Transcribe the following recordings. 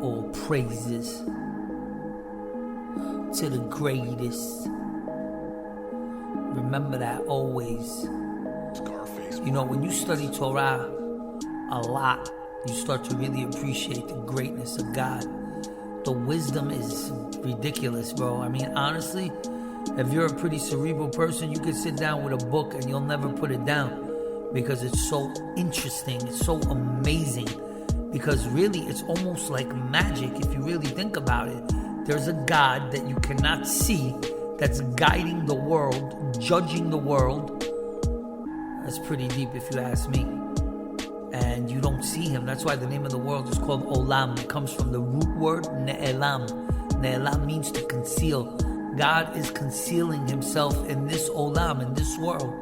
All praises to the greatest. Remember that always. You know, when you study Torah a lot, you start to really appreciate the greatness of God. The wisdom is ridiculous, bro. I mean, honestly, if you're a pretty cerebral person, you could sit down with a book and you'll never put it down because it's so interesting. It's so amazing. Because really, it's almost like magic if you really think about it. There's a God that you cannot see that's guiding the world, judging the world. That's pretty deep if you ask me. And you don't see him. That's why the name of the world is called Olam. It comes from the root word Ne'elam. Ne'elam means to conceal. God is concealing himself in this Olam, in this world.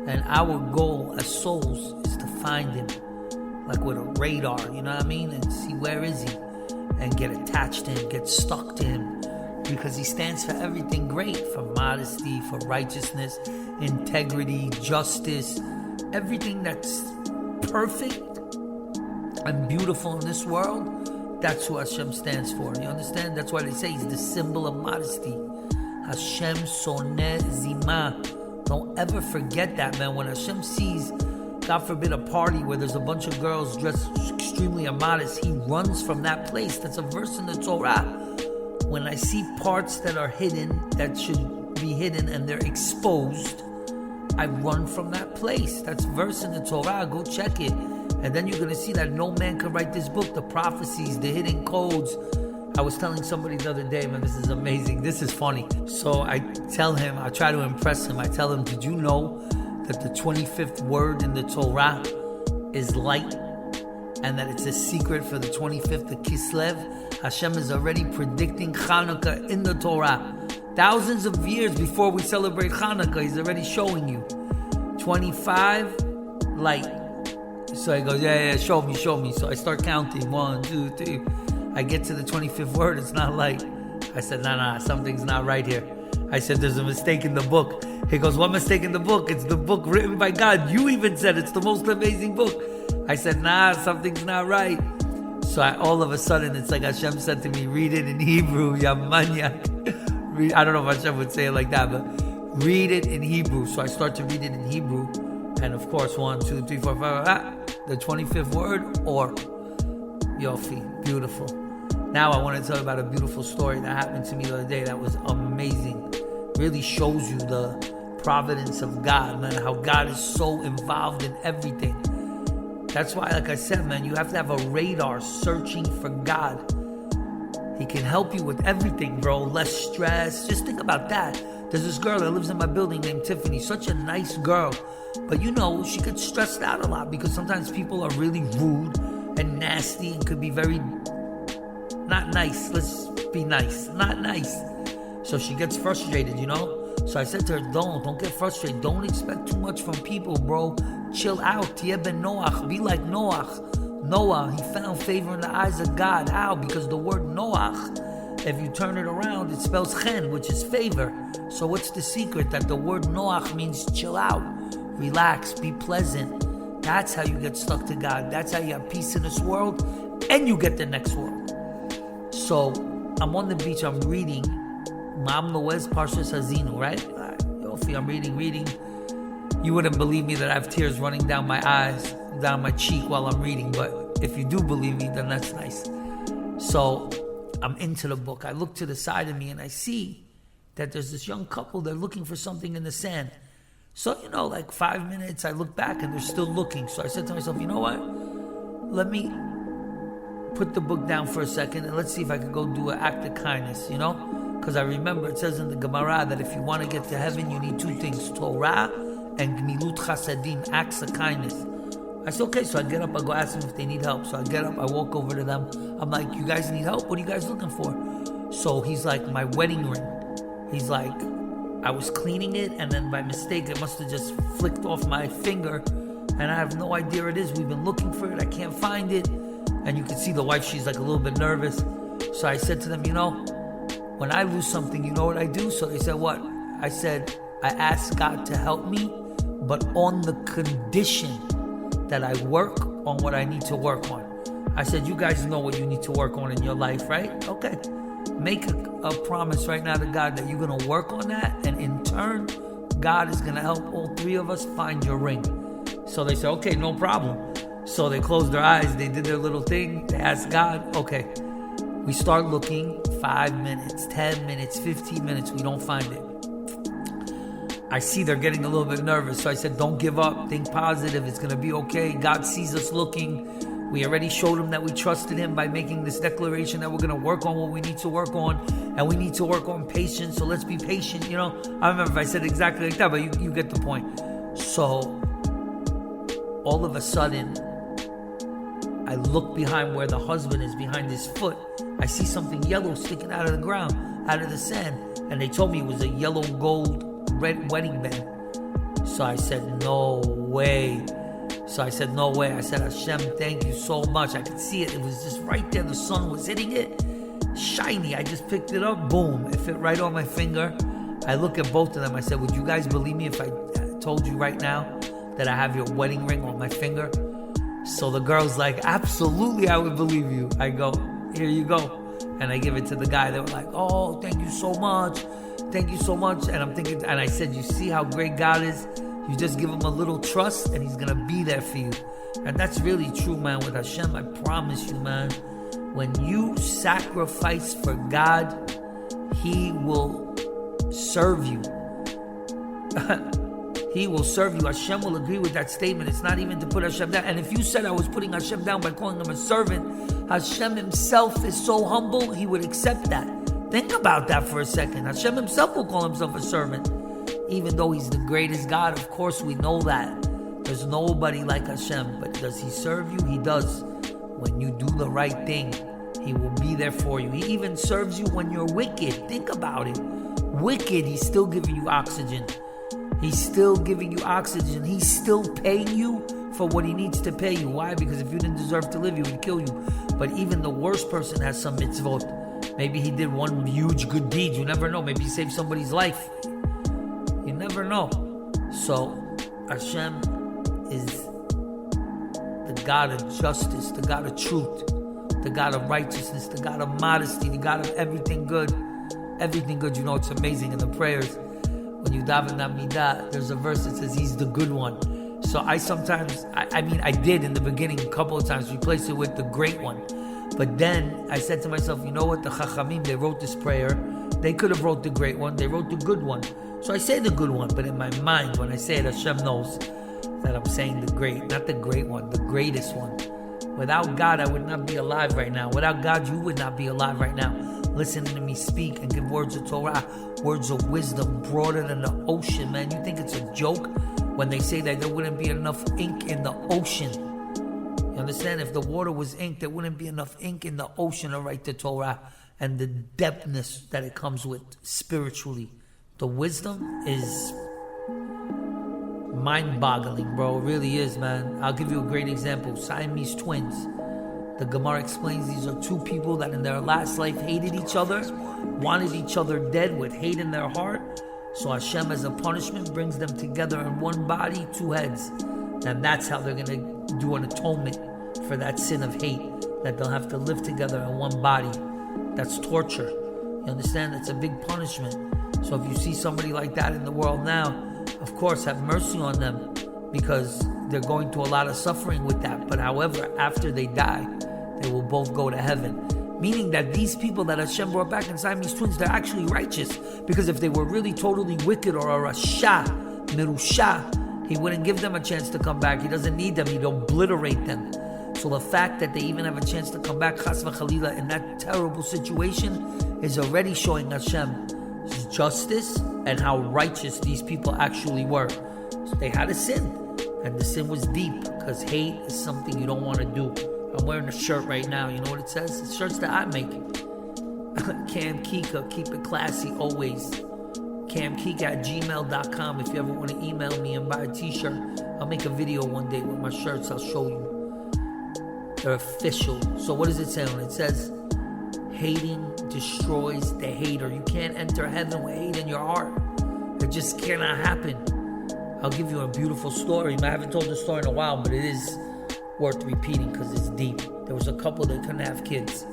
And our goal as souls is to find him. Like with a radar, you know what I mean? And see where is he? And get attached to him, get stuck to him. Because he stands for everything great. For modesty, for righteousness, integrity, justice. Everything that's perfect and beautiful in this world, that's who Hashem stands for. You understand? That's why they say he's the symbol of modesty. Hashem soneh zimah. Don't ever forget that, man. When Hashem sees, God forbid, a party where there's a bunch of girls dressed extremely immodest, he runs from that place. That's a verse in the Torah. When I see parts that are hidden, that should be hidden, and they're exposed, I run from that place. That's verse in the Torah. Go check it. And then you're going to see that no man can write this book, the prophecies, the hidden codes. I was telling somebody the other day, man, this is amazing. This is funny. So I tell him, I try to impress him. I tell him, did you know that the 25th word in the Torah is light? And that it's a secret for the 25th of Kislev? Hashem is already predicting Hanukkah in the Torah. Thousands of years before we celebrate Hanukkah, he's already showing you. 25, light. So I go, yeah, show me. So I start counting, 1, 2, 3. I get to the 25th word, it's not light. I said, nah, something's not right here. I said, there's a mistake in the book. He goes, what mistake in the book? It's the book written by God. You even said it's the most amazing book. I said, nah, something's not right. So all of a sudden, it's like Hashem said to me, read it in Hebrew, ya maniac. I don't know if Hashem would say it like that, but read it in Hebrew. So I start to read it in Hebrew. And of course, 1, 2, 3, 4, 5, the 25th word, or. Yofi, beautiful. Now I want to tell you about a beautiful story that happened to me the other day that was amazing. Really shows you the providence of God, man, how God is so involved in everything. That's why, like I said, man, you have to have a radar searching for God. He can help you with everything, bro. Less stress. Just think about that. There's this girl that lives in my building named Tiffany. Such a nice girl. But you know, she gets stressed out a lot because sometimes people are really rude and nasty and could be very not nice. Let's be nice. Not nice. So she gets frustrated, you know? So I said to her, don't get frustrated. Don't expect too much from people, bro. Chill out. Tiyeh ben Noach. Be like Noach. Noah, he found favor in the eyes of God. How? Because the word Noach, if you turn it around, it spells chen, which is favor. So what's the secret? That the word Noach means chill out, relax, be pleasant. That's how you get stuck to God. That's how you have peace in this world, and you get the next world. So I'm on the beach, I'm reading Ma'am Loez Parshas Hazinu, right? Yofi, I'm reading. You wouldn't believe me that I have tears running down my eyes, down my cheek while I'm reading, but if you do believe me, then that's nice. So I'm into the book. I look to the side of me and I see that there's this young couple, they're looking for something in the sand. So, you know, like 5 minutes, I look back and they're still looking. So I said to myself, you know what? Let me put the book down for a second and let's see if I can go do an act of kindness, you know? Because I remember it says in the Gemara that if you want to get to heaven, you need 2 things, Torah and Gmilut Chasadim, acts of kindness. I said, okay, so I get up, I go ask them if they need help. So I get up, I walk over to them. I'm like, you guys need help? What are you guys looking for? So he's like, my wedding ring. He's like, I was cleaning it, and then by mistake, it must have just flicked off my finger, and I have no idea it is. We've been looking for it. I can't find it. And you can see the wife, she's like a little bit nervous. So I said to them, you know, when I lose something, you know what I do? So they said, what? I said, I asked God to help me, but on the condition that I work on what I need to work on. I said, you guys know what you need to work on in your life, right? Okay. Make a promise right now to God that you're going to work on that. And in turn, God is going to help all three of us find your ring. So they said, okay, no problem. So they closed their eyes. They did their little thing. They asked God, okay. We start looking 5 minutes, 10 minutes, 15 minutes. We don't find it. I see they're getting a little bit nervous. So I said, don't give up. Think positive. It's going to be okay. God sees us looking. We already showed him that we trusted him by making this declaration that we're going to work on what we need to work on. And we need to work on patience. So let's be patient. You know, I don't remember if I said exactly like that, but you get the point. So all of a sudden, I look behind where the husband is, behind his foot. I see something yellow sticking out of the ground, out of the sand. And they told me it was a yellow, gold, red wedding band. So I said, no way. I said, Hashem, thank you so much. I could see it. It was just right there. The sun was hitting it. Shiny. I just picked it up. Boom. It fit right on my finger. I look at both of them. I said, would you guys believe me if I told you right now that I have your wedding ring on my finger? So the girl's like, absolutely, I would believe you. I go, here you go. And I give it to the guy. They were like, oh, thank you so much. Thank you so much. And I'm thinking, and I said, you see how great God is? You just give him a little trust and he's going to be there for you. And that's really true, man. With Hashem, I promise you, man. When you sacrifice for God, he will serve you. He will serve you. Hashem will agree with that statement. It's not even to put Hashem down. And if you said I was putting Hashem down by calling him a servant, Hashem himself is so humble, he would accept that. Think about that for a second. Hashem himself will call himself a servant. Even though he's the greatest God, of course we know that. There's nobody like Hashem. But does he serve you? He does. When you do the right thing, he will be there for you. He even serves you when you're wicked. Think about it. Wicked, he's still giving you oxygen. He's still giving you oxygen. He's still paying you for what he needs to pay you. Why? Because if you didn't deserve to live, he would kill you. But even the worst person has some mitzvot. Maybe he did one huge good deed. You never know. Maybe he saved somebody's life. You never know. So Hashem is the God of justice, the God of truth, the God of righteousness, the God of modesty, the God of everything good. Everything good. You know, it's amazing in the prayers. When you daven Amidah, there's a verse that says he's the good one. So I sometimes, I did in the beginning a couple of times replace it with the great one. But then I said to myself, you know what? The Chachamim, they wrote this prayer. They could have wrote the great one. They wrote the good one. So I say the good one, but in my mind, when I say it, Hashem knows that I'm saying the great, not the great one, the greatest one. Without God, I would not be alive right now. Without God, you would not be alive right now. Listening to me speak and give words of Torah, words of wisdom, broader than the ocean, man. You think it's a joke when they say that there wouldn't be enough ink in the ocean? You understand? If the water was ink, there wouldn't be enough ink in the ocean to write the Torah and the depthness that it comes with spiritually. The wisdom is mind-boggling, bro. It really is, man. I'll give you a great example. Siamese twins. The Gemara explains these are two people that in their last life hated each other, wanted each other dead with hate in their heart. So Hashem, as a punishment, brings them together in one body, two heads. And that's how they're going to do an atonement for that sin of hate, that they'll have to live together in one body. That's torture. You understand? That's a big punishment. So if you see somebody like that in the world now, of course, have mercy on them, because they're going through a lot of suffering with that. But however, after they die, they will both go to heaven. Meaning that these people that Hashem brought back in Siamese twins, they're actually righteous. Because if they were really totally wicked or a Rasha, Mirusha, he wouldn't give them a chance to come back. He doesn't need them. He'd obliterate them. So the fact that they even have a chance to come back, Chas v'Chalila, in that terrible situation, is already showing Hashem's justice and how righteous these people actually were. So they had a sin, and the sin was deep, because hate is something you don't want to do. I'm wearing a shirt right now. You know what it says? It's shirts that I make. Cam Kika, keep it classy always. CamKika@gmail.com. If you ever want to email me and buy a t-shirt, I'll make a video one day with my shirts. I'll show you. They're official. So what does it say on it? It says, hating destroys the hater. You can't enter heaven with hate in your heart. It just cannot happen. I'll give you a beautiful story. I haven't told the story in a while, but it is worth repeating because it's deep. there was a couple that couldn't have kids.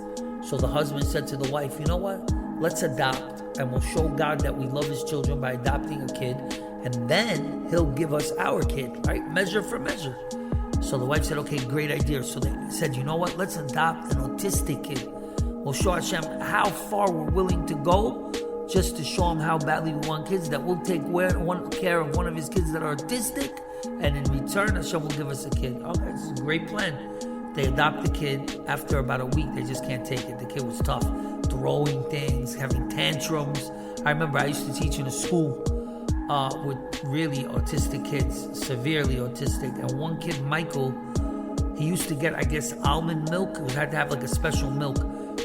So the husband said to the wife, you know what? Let's adopt, and we'll show God that we love his children by adopting a kid, and then he'll give us our kid, right? Measure for measure. So the wife said, okay, great idea. So they said, you know what? Let's adopt an autistic kid. We'll show Hashem how far we're willing to go just to show him how badly we want kids, that we'll take care of one of his kids that are autistic, and in return, Hashem will give us a kid. Okay, this is a great plan. They adopt the kid. After about a week, they just can't take it. The kid was tough, throwing things, having tantrums. I remember I used to teach in a school with really autistic kids, severely autistic. And one kid, Michael, he used to get, I guess, almond milk. We had to have like a special milk.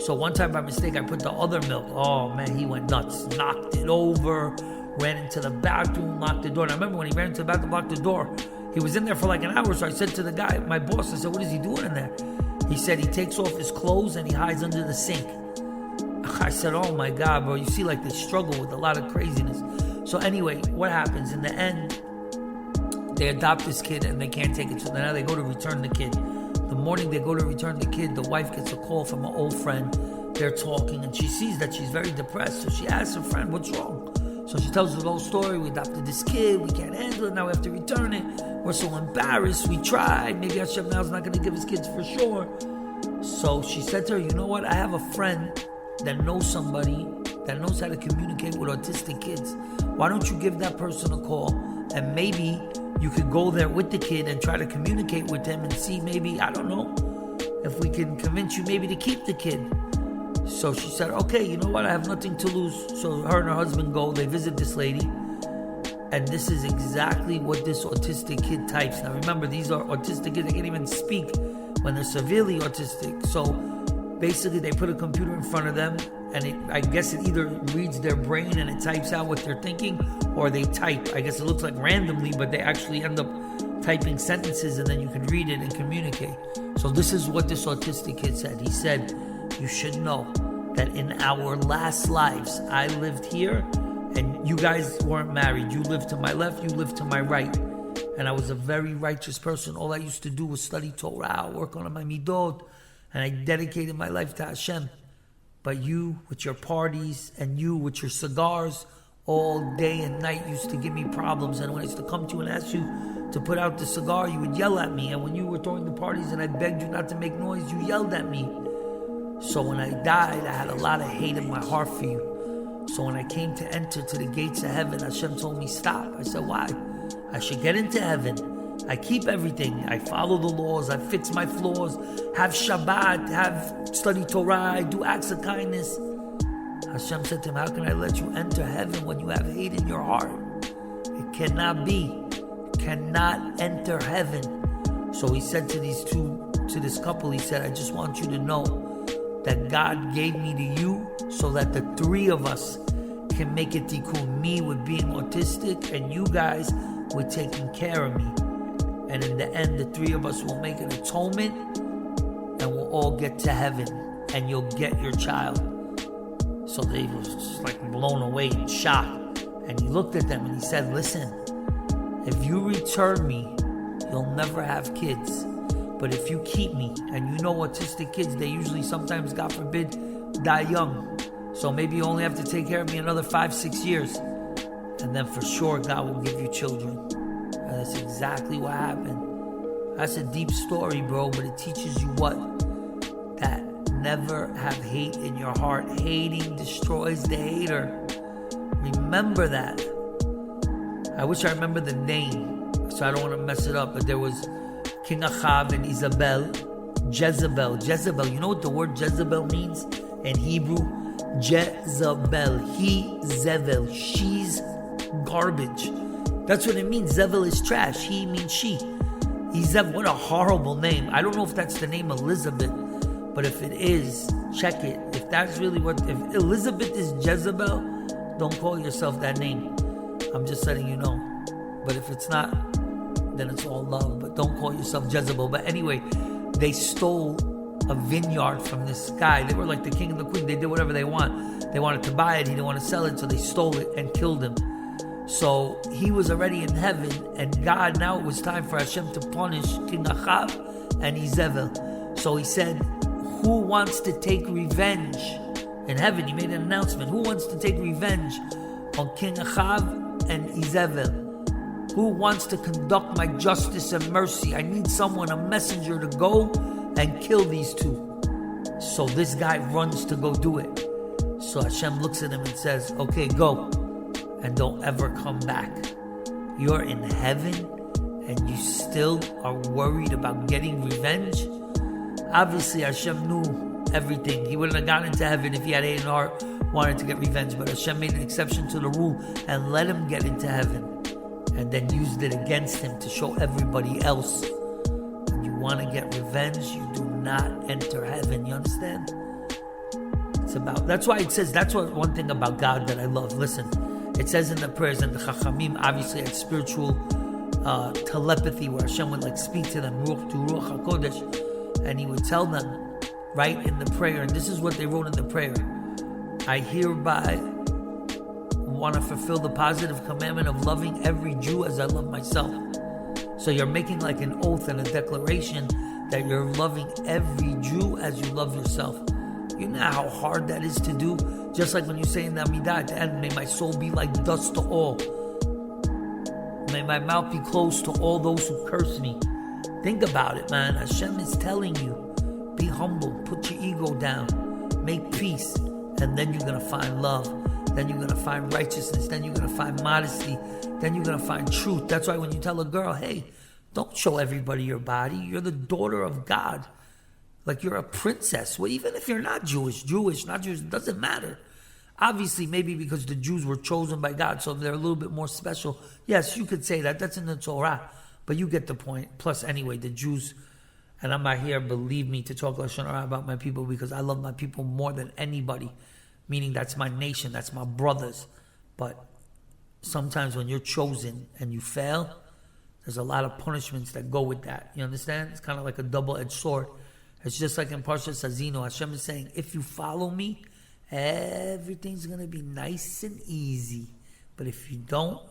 So one time by mistake, I put the other milk. Oh man, he went nuts. Knocked it over, ran into the bathroom, locked the door. And I remember when he ran into the bathroom, locked the door, he was in there for like an hour. So I said to the guy, my boss, I said, what is he doing in there? He said he takes off his clothes and he hides under the sink. I said, oh my God, bro, you see like they struggle with a lot of craziness. So anyway, what happens? In the end, they adopt this kid and they can't take it. So now they go to return the kid. The morning they go to return the kid, the wife gets a call from an old friend. They're talking and she sees that she's very depressed. So she asks her friend, what's wrong? So she tells her the whole story. We adopted this kid. We can't handle it. Now we have to return it. We're so embarrassed. We tried. Maybe Hashem now is not going to give his kids for sure. So she said to her, you know what? I have a friend that knows somebody that knows how to communicate with autistic kids. Why don't you give that person a call, and maybe you could go there with the kid and try to communicate with him and see, maybe, I don't know, if we can convince you maybe to keep the kid. So she said, okay, you know what? I have nothing to lose. So her and her husband go, they visit this lady, and this is exactly what this autistic kid types. Now remember, these are autistic kids, they can't even speak when they're severely autistic. So basically they put a computer in front of them, and I guess it either reads their brain and it types out what they're thinking, or they type. I guess it looks like randomly, but they actually end up typing sentences, and then you can read it and communicate. So this is what this autistic kid said. He said, you should know that in our last lives, I lived here, and you guys weren't married. You lived to my left, you lived to my right. And I was a very righteous person. All I used to do was study Torah, work on my midot, and I dedicated my life to Hashem. But you, with your parties, and you, with your cigars, all day and night used to give me problems. And when I used to come to you and ask you to put out the cigar, you would yell at me. And when you were throwing the parties and I begged you not to make noise, you yelled at me. So when I died, I had a lot of hate in my heart for you. So when I came to enter to the gates of heaven, Hashem told me, stop. I said, why? I should get into heaven. I keep everything. I follow the laws. I fix my flaws. Have Shabbat. Have study Torah. I do acts of kindness. Hashem said to him, how can I let you enter heaven when you have hate in your heart? It cannot be. You cannot enter heaven. So he said to this couple, he said, I just want you to know that God gave me to you so that the three of us can make a tikkun. Me with being autistic, and you guys with taking care of me. And in the end, the three of us will make an atonement, and we'll all get to heaven, and you'll get your child. So they was just like blown away and shocked. And he looked at them and he said, listen, if you return me, you'll never have kids. But if you keep me, and you know autistic kids, they usually sometimes, God forbid, die young. So maybe you only have to take care of me another 5-6 years. And then for sure, God will give you children. And that's exactly what happened. That's a deep story, bro, but it teaches you what? That never have hate in your heart. Hating destroys the hater. Remember that. I wish I remember the name, so I don't want to mess it up, but there was King Achav and Jezebel. Jezebel, you know what the word Jezebel means in Hebrew? Jezebel. Zevel. She's garbage. That's what it means. Zevel is trash. He means she. Zev, what a horrible name. I don't know if that's the name Elizabeth, but if it is, check it. If that's really if Elizabeth is Jezebel, don't call yourself that name. I'm just letting you know. But if it's not, then it's all love. But don't call yourself Jezebel. But anyway, they stole a vineyard from this guy. They were like the king and the queen. They did whatever they want. They wanted to buy it. He didn't want to sell it. So they stole it and killed him. So he was already in heaven. And God, now it was time for Hashem to punish King Achav and Jezebel. So he said, who wants to take revenge? In heaven, he made an announcement. Who wants to take revenge on King Achav and Izebel? Who wants to conduct my justice and mercy? I need someone, a messenger, to go and kill these two. So this guy runs to go do it. So Hashem looks at him and says, okay, go. And don't ever come back. You're in heaven and you still are worried about getting revenge? Obviously, Hashem knew everything. He wouldn't have gotten into heaven if he had hate and heart, wanted to get revenge. But Hashem made an exception to the rule and let him get into heaven. And then used it against him to show everybody else. When you want to get revenge, you do not enter heaven. You understand? That's why it says, that's what one thing about God that I love. Listen, it says in the prayers, and the Chachamim obviously had spiritual telepathy where Hashem would speak to them, Ruach to Ruach HaKodesh, and he would tell them, right in the prayer, and this is what they wrote in the prayer: I hereby want to fulfill the positive commandment of loving every Jew as I love myself. So you're making an oath and a declaration that you're loving every Jew as you love yourself. You know how hard that is to do? Just like when you say in the Amidah at the end, may my soul be like dust to all. May my mouth be closed to all those who curse me. Think about it, man. Hashem is telling you, be humble, put your ego down, make peace, and then you're going to find love. Then you're going to find righteousness. Then you're going to find modesty. Then you're going to find truth. That's why when you tell a girl, hey, don't show everybody your body. You're the daughter of God. You're a princess. Well, even if you're not Jewish, not Jewish, it doesn't matter. Obviously, maybe because the Jews were chosen by God, so they're a little bit more special. Yes, you could say that. That's in the Torah. But you get the point. Plus, anyway, the Jews, and I'm not here, believe me, to talk Lashon Hara about my people because I love my people more than anybody. Meaning that's my nation, that's my brothers. But sometimes when you're chosen and you fail, there's a lot of punishments that go with that. You understand? It's kind of like a double-edged sword. It's just like in Parshas Hazino, Hashem is saying, if you follow me, everything's going to be nice and easy. But if you don't,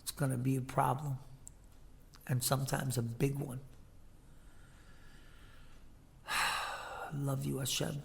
it's going to be a problem. And sometimes a big one. Love you, Hashem.